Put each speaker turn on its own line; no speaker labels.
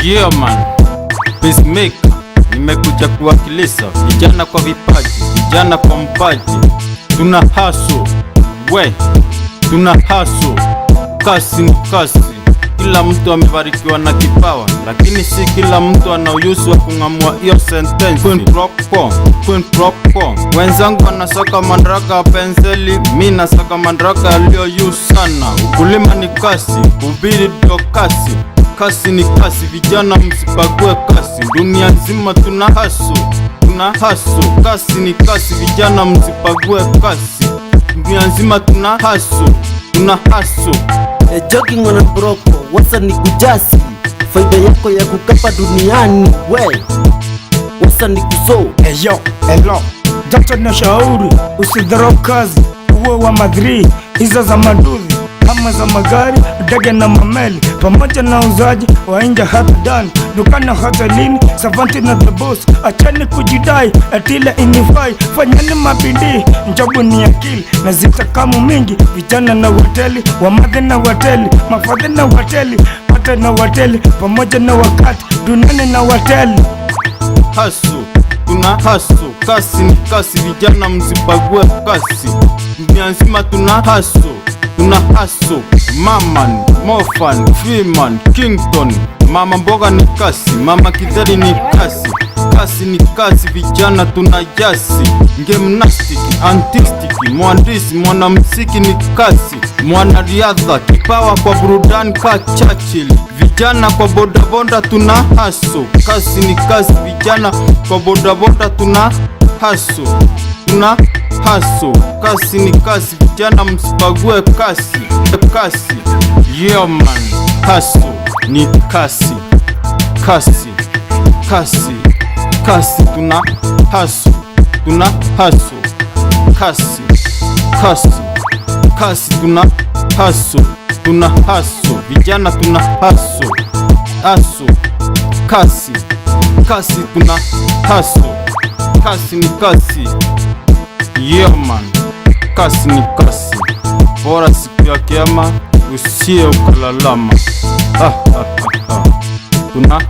Yeah man, Peacemaker, nimekuja kuwakilisha vijana kwa vipaji, vijana kwa mpaji. Tuna hustle, tuna hustle. Kasi ni kasi, kila mtu amebarikiwa na kipawa, lakini si kila mtu ana ujuzi wa kung'amua hiyo sentence. Queen Proco, wenzangu wanasaka madaraka ya penseli, mimi nasaka madaraka yaliyo juu sana. Ukulima ni kasi, kuhubiri ndio kasi. Kasi ni kasi, vijana msibague kasi. Dunia nzima tuna hustle, kasi ni kasi, vijana msibague kasi. Dunia nzima tuna hustle.
Jogging on a Proco, wasa ni kujasi, faida yako ya kukapa duniani, wasa ni kuso.
Hello, Dr. na shauri, usidharau kazi, uwe wa madri, hizo za maduthi kama za magari, ndege na mameli, pamoja na uzaji wa nje hata ndani, dukana hotelini, savanti na the boss. Achani kujidai, atile inifai, fanyani mabidi, njabu ni akili, na zitakamu mingi, vijana na hoteli, wamadhe na hoteli, mafadhe na hoteli, pata na hoteli, pamoja na wakati, dunani na hoteli.
Tuna hustle, kasi ni kasi, vijana msibague kasi. Dunia nzima tuna hustle. Maman, Mofan, Freeman, Kington, mama mboga ni kasi, mama kidheri ni kasi. Kasi ni kasi, vijana tuna jasi. Gymnastiki, artistiki, muandisi, mwanamuziki ni kasi. Mwanariadha, kipawa kwa burudani ka Churchill. Vijana kwa bodaboda tuna hustle. Kasi ni kasi, vijana kwa bodaboda tuna hustle. Kasi ni kasi, vijana msibague kasi. Yeah man, hustle ni kasi. Tuna hustle. Tuna hustle, vijana tuna hustle. Kasi tuna hustle. Kasi ni kasi. Yeah man, kasi ni kasi. Bora siku ya kiyama usiye ukalalama. Tuna